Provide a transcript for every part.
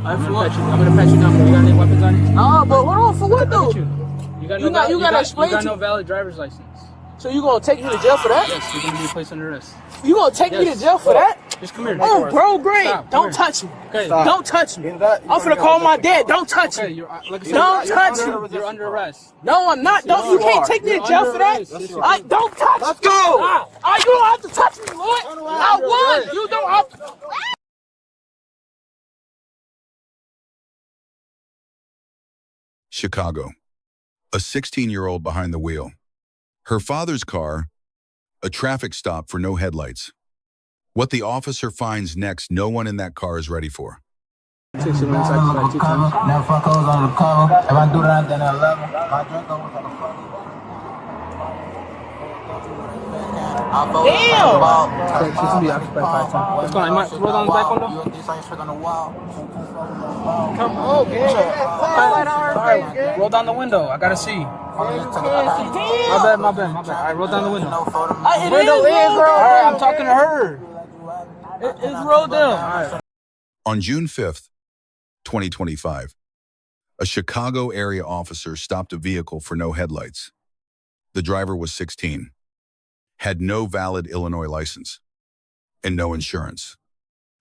I'm gonna pat you down, bro. You got any weapons on you? Nah, but hold on, for what though? You gotta explain. You got no valid driver's license. So you gonna take me to jail for that? Yes, you're gonna be placed under arrest. You gonna take me to jail for that? Just come here. Oh, bro, great. Stop, Don't touch me. Okay. Don't touch me. I'm finna call my dad. Don't touch me. Don't touch me. You're under arrest. No, I'm not. You can't take me to jail for that. Don't touch me. Let's go. You don't have to touch me, Lord. I won. You don't have to. Chicago. A 16-year-old behind the wheel. Her father's car, a traffic stop for no headlights. What the officer finds next, no one in that car is ready for. 60 minutes after 2 times. Never fuck hoes on the cover. If I do that, then I love them. My drink goes on the fuck. Damn! She's gonna be occupied 5 times. What's going on? Roll down the back window? Come on, roll down the window. I gotta see. My bad. Alright, roll down the window. Window is rolled. Alright, I'm talking to her. It's rolled down. Alright. On June 5th, 2025, a Chicago area officer stopped a vehicle for no headlights. The driver was 16, had no valid Illinois license, and no insurance.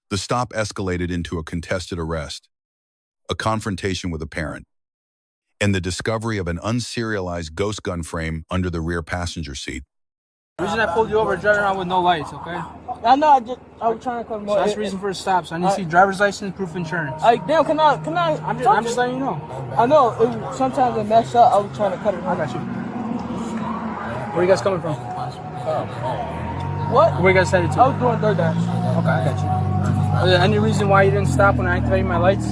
The stop escalated into a contested arrest, a confrontation with a parent, and the discovery of an unserialized ghost gun frame under the rear passenger seat. The reason I pulled you over is driving around with no lights, okay? I know. I was trying to cover more. So that's the reason for the stop. So I need to see driver's license, proof of insurance. Damn, can I? I'm just letting you know. I know. Sometimes it mess up. I was trying to cut it. I got you. Where are you guys coming from? What? Where you guys headed to? I was doing DoorDash. Okay, I got you. Any reason why you didn't stop when I activated my lights?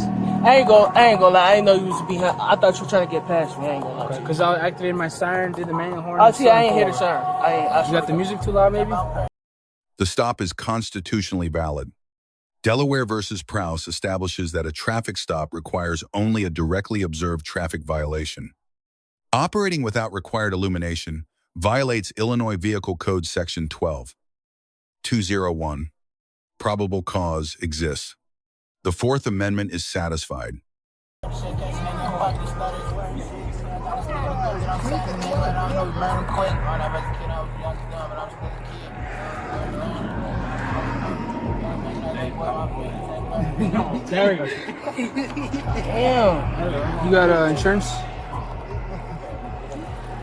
I ain't gonna lie. I didn't know you was behind. I thought you were trying to get past me. I ain't gonna lie. Okay, because I activated my siren, did the manual horn. Oh, see, I ain't hear the siren. You got the music too loud, maybe? The stop is constitutionally valid. Delaware versus Prowse establishes that a traffic stop requires only a directly observed traffic violation. Operating without required illumination violates Illinois Vehicle Code Section 12.201. Probable cause exists. The Fourth Amendment is satisfied. There we go. Damn. You got insurance?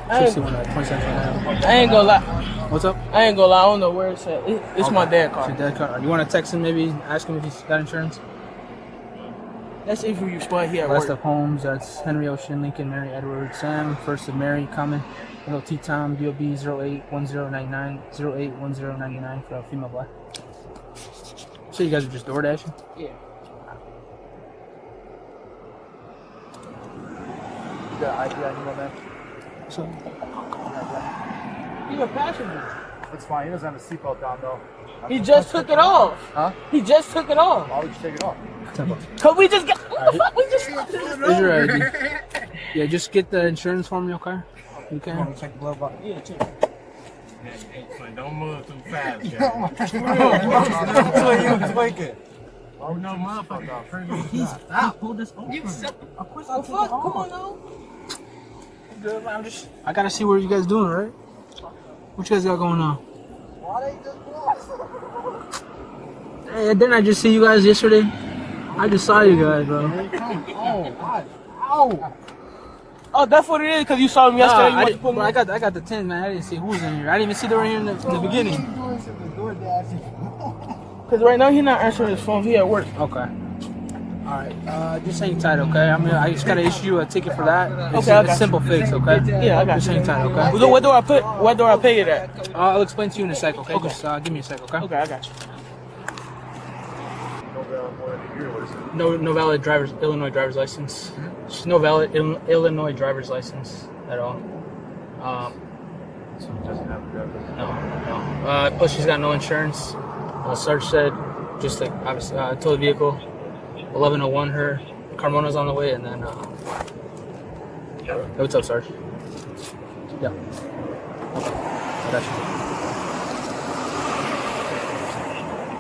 61, 20 cents. I ain't gonna lie. What's up? I ain't gonna lie. I don't know where it's at. It's my dad's car. It's your dad's car. You want to text him, maybe ask him if he's got insurance? That's if you spot here at Last work. of Holmes, that's Henry Ocean, Lincoln, Mary Edward, Sam, First of Mary, Common, Little T Tom, DOB 081099, 081099 for a female black. So you guys are just door dashing? Yeah. You got ID on you, man? So, He's a passenger. It's fine. He doesn't have a seatbelt down though. He just took it off. Huh? He just took it off. Why would you take it off? Cause we just got. What the fuck? We just. Is your ID? Yeah, just get the insurance for me, okay? You can. Check the glove box. Yeah, check. Don't move too fast, That's what you thinking. Oh no, motherfucker! He's pulled this over. Of course, I fuck. Come on now. Good, I gotta see what you guys doing, right? What you guys got going on? Hey, didn't I just see you guys yesterday? I just saw you guys, bro. Oh, that's what it is. Cause you saw him yesterday. I got the 10, man. I didn't see who was in here. I didn't even see they were here in the beginning. Cause right now he's not answering his phone. He at work. Okay. All right. Just hang tight, okay? I just gotta issue you a ticket for that. It's Okay, I a got simple fix, okay? Yeah, I got Just you. hang tight, okay? Where do I pay it at? I'll explain to you in a sec, okay? Just give me a sec, okay? Okay, I got you. No valid Illinois driver's license. No valid Illinois driver's license at all. So he doesn't have a driver's license. No. Plus, she's got no insurance. Sarge said, just like obviously, tow the vehicle. 1101 her. Carmona's on the way, and then. Hey, what's up, Sarge? Yeah. I got you.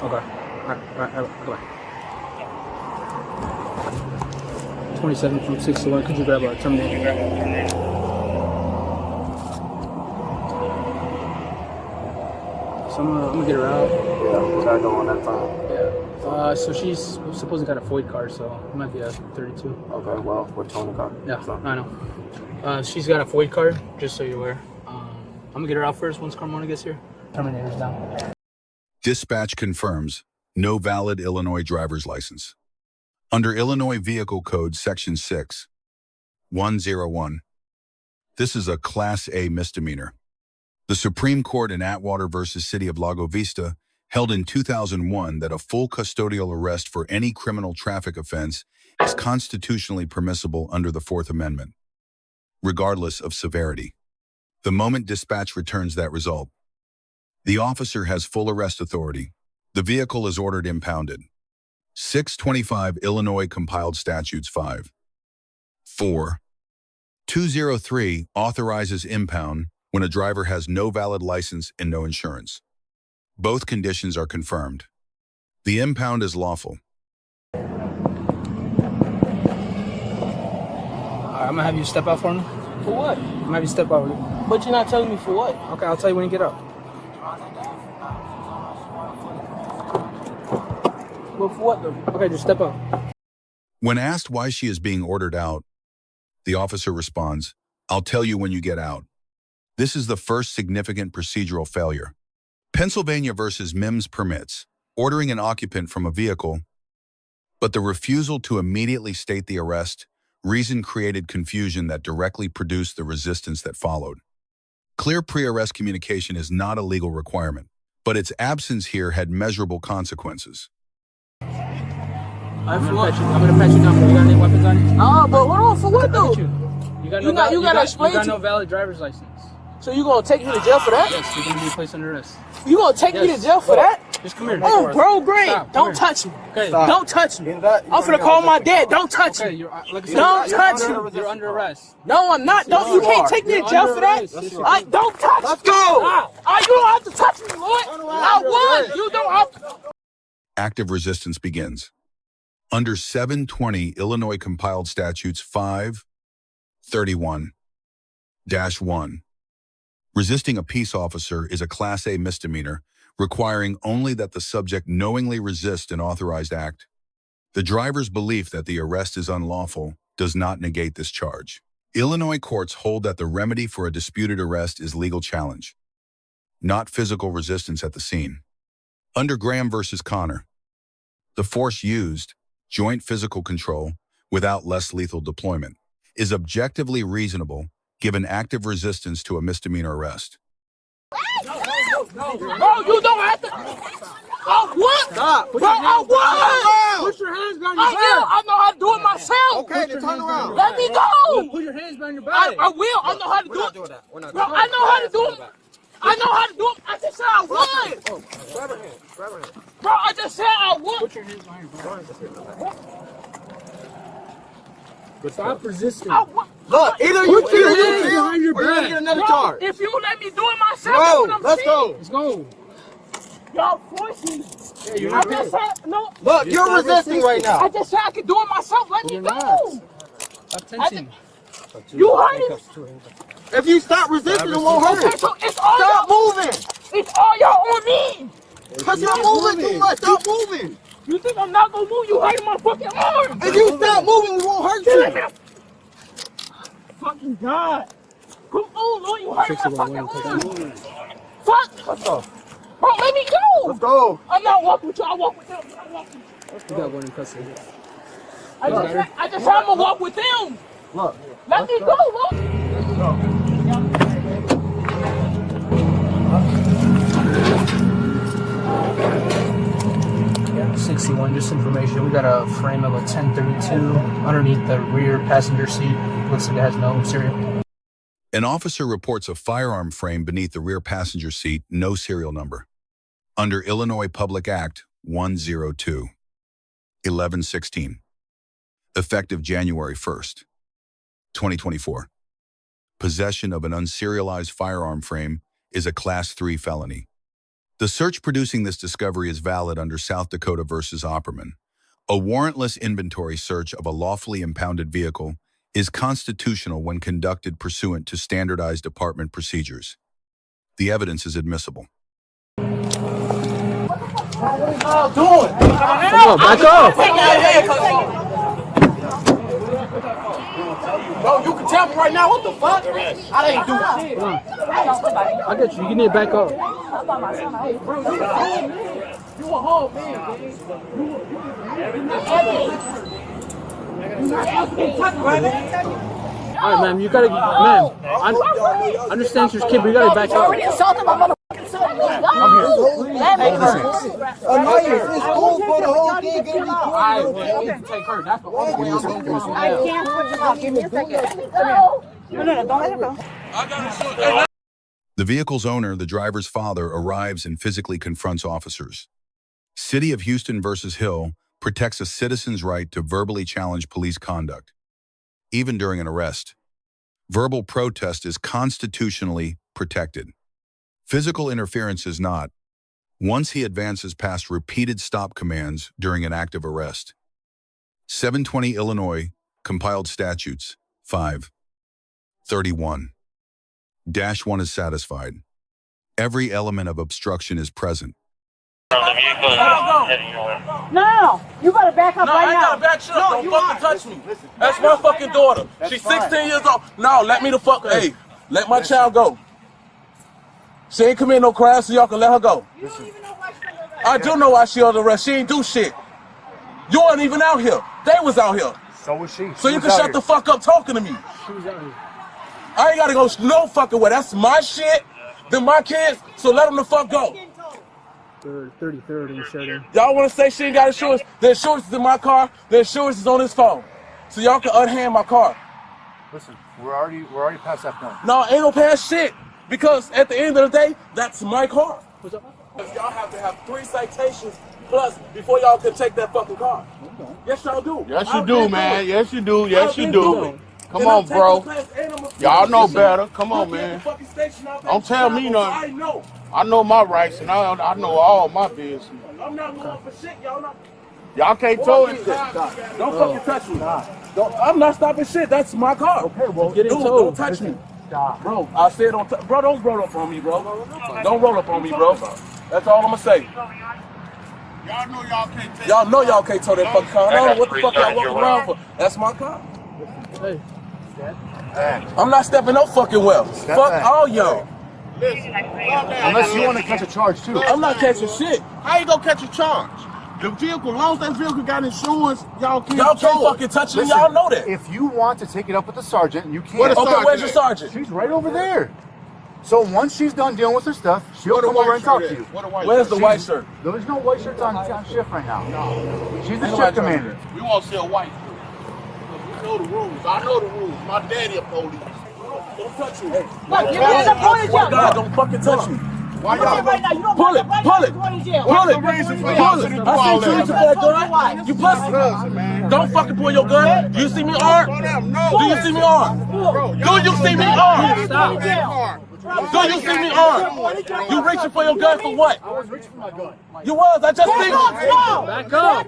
Okay. All right. Goodbye. 27 from 61. Could you grab a terminator? So I'm gonna get her out. Yeah, we gotta go on that time. Yeah. So she's supposedly got a Floyd car, so it might be a 32. Okay, well, we're towing the car. Yeah, So. I know. She's got a Floyd car, just so you're aware. I'm gonna get her out first once Carmona gets here. Terminator's down. Dispatch confirms no valid Illinois driver's license. Under Illinois Vehicle Code Section 6, 101, this is a Class A misdemeanor. The Supreme Court in Atwater versus City of Lago Vista held in 2001 that a full custodial arrest for any criminal traffic offense is constitutionally permissible under the Fourth Amendment, regardless of severity. The moment dispatch returns that result, the officer has full arrest authority. The vehicle is ordered impounded. 625 Illinois Compiled Statutes 5. 4. 203 authorizes impound when a driver has no valid license and no insurance. Both conditions are confirmed. The impound is lawful. All right, I'm gonna have you step out for me. For what? I'm gonna have you step out. But you're not telling me for what? Okay, I'll tell you when you get up. But for what though? Okay, just step out. When asked why she is being ordered out, the officer responds, "I'll tell you when you get out." This is the first significant procedural failure. Pennsylvania versus Mims permits ordering an occupant from a vehicle, but the refusal to immediately state the arrest reason created confusion that directly produced the resistance that followed. Clear pre-arrest communication is not a legal requirement, but its absence here had measurable consequences. I'm gonna pat you down. You got any weapons on you? Nah, but hold on, for what though? You got no valid driver's license. So you gonna take me to jail for that? Yes, you're gonna be placed under arrest. You gonna take me to jail for that? Just come here. Oh, bro, great. Stop, Don't touch me. Okay. Don't touch me. In that, I'm finna call my dad. Don't touch Okay, me. you're like I said, Don't touch me. You're under arrest. No, I'm not. Don't. You can't take me to jail for that. Don't touch me. Let's go. You don't have to touch me, Lord. I would. You don't have to. Active resistance begins. Under 720 Illinois Compiled Statutes 531-1, resisting a peace officer is a Class A misdemeanor, requiring only that the subject knowingly resist an authorized act. The driver's belief that the arrest is unlawful does not negate this charge. Illinois courts hold that the remedy for a disputed arrest is legal challenge, not physical resistance at the scene. Under Graham versus Connor, the force used, joint physical control, without less lethal deployment, is objectively reasonable given active resistance to a misdemeanor arrest. Bro, you don't have to. What? Stop. Bro, what? Put your hands behind your back. I know how to do it myself. Okay, then turn around. Let me go. Put your hands behind your back. I will. I know how to do it. Bro, I know how to do it. I know how to do it. I just said I would. Grab her hand. Grab her hand. Bro, I just said I would. Put your hands behind your back. Stop resisting. Look, either you Put your hands behind your or you're gonna back. get another Bro, charge. if you let me do it myself, Bro, that's what I'm let's saying. go. Let's go. Y'all forcing me. Yeah, you're I not just said, no. Look, you're resisting right now. I just said I could do it myself. Let me You're go. not. Stop tensing. You hurting me. If you stop resisting, it won't Okay, hurt. so it's all Stop y'all. moving. It's all y'all on me. Cause you're moving too much. Stop moving. You think I'm not gonna move? You hurting my fucking arm. If you stop moving, we won't hurt Let me. you. Fucking God. Come on, Lord. You hurting my fucking arm. Fuck. Let's go. Bro, let me go. Let's go. I'm not walking with you. I walk with them. I walk with you. You got one in custody. I just said I'm gonna walk with them. Look. Let me go, Lord. 61, just information. We got a frame of a 1032 underneath the rear passenger seat. Looks like it has no serial. An officer reports a firearm frame beneath the rear passenger seat, no serial number. Under Illinois Public Act 102, 1116, effective January 1st, 2024. Possession of an unserialized firearm frame is a Class 3 felony. The search producing this discovery is valid under South Dakota versus Opperman, A warrantless inventory search of a lawfully impounded vehicle is constitutional when conducted pursuant to standardized department procedures. The evidence is admissible. Come on, back up. Bro, you can tell me right now, what the fuck? I ain't do shit. I get you. You need to back up. You a whole man, All right, ma'am. You gotta, ma'am. I understand she's kid, but you gotta back up. Assaulted my motherfucking son. Let me go. It's cool for the whole thing. Take her. That's the only way I'm gonna do it. I can't put you off. Give me a second. No, don't let her go. The vehicle's owner, the driver's father, arrives and physically confronts officers. City of Houston versus Hill protects a citizen's right to verbally challenge police conduct, even during an arrest. Verbal protest is constitutionally protected. Physical interference is not, once he advances past repeated stop commands during an active arrest. 720 Illinois, compiled statutes, 531. -1 is satisfied. Every element of obstruction is present. No, you better back up right I now. gotta back shit up. Don't fucking touch me. That's my fucking daughter. She's 16 years old. No, let me the fuck. Hey, let my child go. She ain't commit no crime, so y'all can let her go. You don't even know why she's under arrest. I do know why she under arrest. She ain't do shit. You weren't even out here. They was out here. So was she. So you can shut the fuck up talking to me. I ain't gotta go no fucking way. That's my shit. They're my kids, so let them the fuck go. 33rd and Sheridan. Y'all wanna say she ain't got insurance? The insurance is in my car. The insurance is on his phone. So y'all can unhand my car. Listen, we're already past that point. No, ain't no past shit. Because at the end of the day, that's my car. Y'all have to have 3 citations plus before y'all can take that fucking car. Yes, y'all do. Yes, you do, man. Yes, you do. Yes, you do. Come And I'm on, taking bro. class and I'm a- Y'all know better. Come on, Look at the man. fucking station out there. Don't tell me I nothing. know. I know my rights, and I know all my business. I'm not going for shit. Y'all not. Y'all can't tow it. Don't fucking touch me. I'm not stopping shit. That's my car. Okay, well, Get it Dude, towed. don't touch me. Stop. Bro, I said don't bro, don't roll up on me, bro. Don't roll up on me, bro. That's all I'm gonna say. Y'all know y'all can't take Y'all know y'all can't tow that fucking car. I don't know what the fuck y'all walking around for. That's my car. Hey. I'm not stepping no fucking well. Fuck back. all y'all. Unless you want to catch a charge too. I'm not catching shit. How you gonna catch a charge? The vehicle, as long as that vehicle got insurance, y'all can't Y'all can't tow it. fucking touch me. Listen, Y'all know that. If you want to take it up with the sergeant, you can. What is- Okay, where's your sergeant? She's right over there. So once she's done dealing with her stuff, she'll come over and talk to you. Where's the white shirt? There's no white shirts on shift right now. No. She's the Ain't shift nobody commander. We won't see a white shirt. You know the rules. I know the rules. My daddy a police. Don't touch me. Look, you're getting a point of jail. God, don't fucking touch me. Why Right now, you don't Pull it, right pull now, it, you're going to jail. pull it, the reason for pull y'all it. to do I all see you that? reaching for that gun. You pussy. Don't fucking pull your gun. Do you see me armed? Do you see me armed? Do you see me armed? Stop. Jail. Do you see me armed? You reaching for your gun for what? I was reaching for my gun. You was. I just seen you. Back up.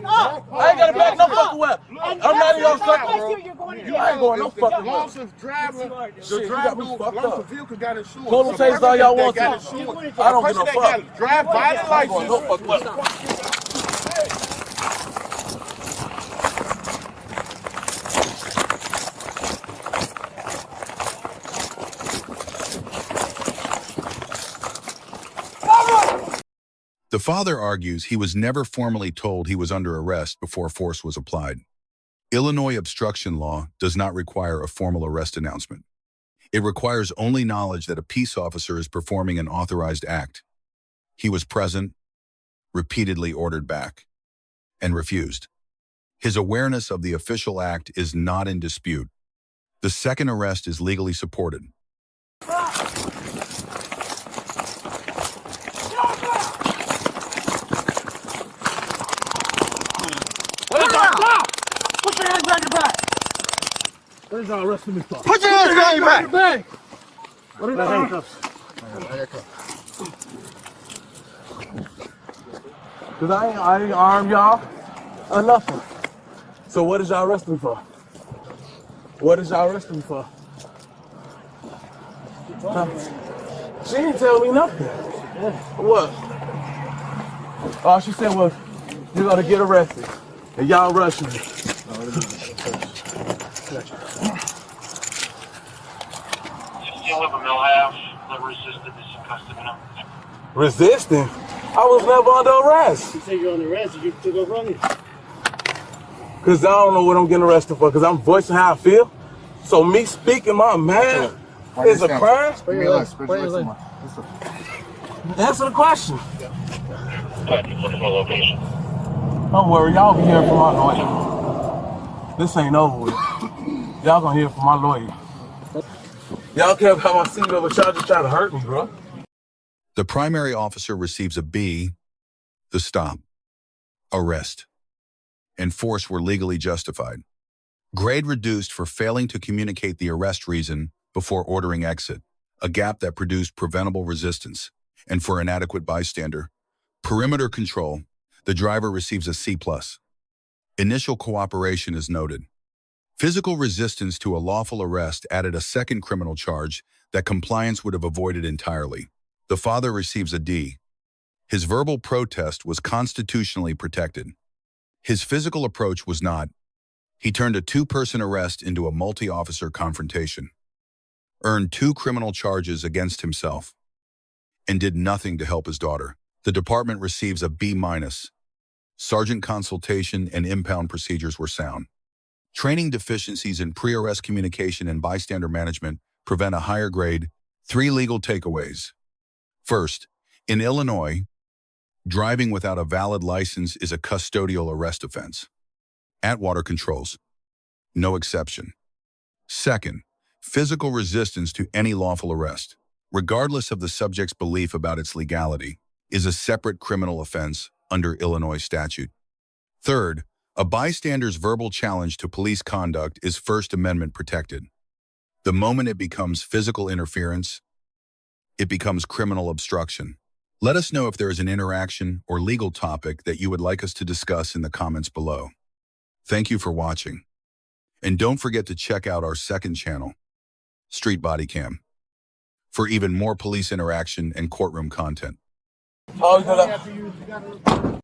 I ain't got to back no fucking well. I'm not in your circle. You're going to I jail. ain't going no fucking well. Long as driver, Shit, you got me fucked up. vehicle got insurance. Pull them tases all y'all want to. I don't give no fuck. Drive by the I ain't going no license. fucking well. The father argues he was never formally told he was under arrest before force was applied. Illinois obstruction law does not require a formal arrest announcement. It requires only knowledge that a peace officer is performing an authorized act. He was present, repeatedly ordered back, and refused. His awareness of the official act is not in dispute. The second arrest is legally supported. Put your hands behind your back. Where's our arresting me for? Put your hands behind your back. Back. What are the handcuffs? Cause I ain't armed, y'all. Nothing. So what is y'all arresting me for? What is y'all arresting me for? She didn't tell me nothing. What? All she said was, you're gonna get arrested. And y'all rushing me. You still have a mill half, the resistance is custody now. Resisting? I was never under arrest. You say you're on the arrest, you took over running. Cause I don't know what I'm getting arrested for, cause I'm voicing how I feel. So me speaking my man is a crime? Answer the question. Don't worry, y'all be hearing from my lawyer. This ain't over with. Y'all gonna hear from my lawyer. Y'all care about my seatbelt, but y'all just trying to hurt me, bro. The primary officer receives a B, the stop, arrest, and force were legally justified. Grade reduced for failing to communicate the arrest reason before ordering exit, a gap that produced preventable resistance, and for inadequate bystander. Perimeter control, the driver receives a C+. Initial cooperation is noted. Physical resistance to a lawful arrest added a second criminal charge that compliance would have avoided entirely. The father receives a D. His verbal protest was constitutionally protected. His physical approach was not. He turned a two-person arrest into a multi-officer confrontation, earned 2 criminal charges against himself, and did nothing to help his daughter. The department receives a B-. Sergeant consultation and impound procedures were sound. Training deficiencies in pre-arrest communication and bystander management prevent a higher grade. 3 legal takeaways. First, in Illinois, driving without a valid license is a custodial arrest offense. Atwater controls, no exception. Second, physical resistance to any lawful arrest, regardless of the subject's belief about its legality, is a separate criminal offense under Illinois statute. Third, a bystander's verbal challenge to police conduct is First Amendment protected. The moment it becomes physical interference, it becomes criminal obstruction. Let us know if there is an interaction or legal topic that you would like us to discuss in the comments below. Thank you for watching. And don't forget to check out our second channel, Street Bodycam, for even more police interaction and courtroom content. Oh,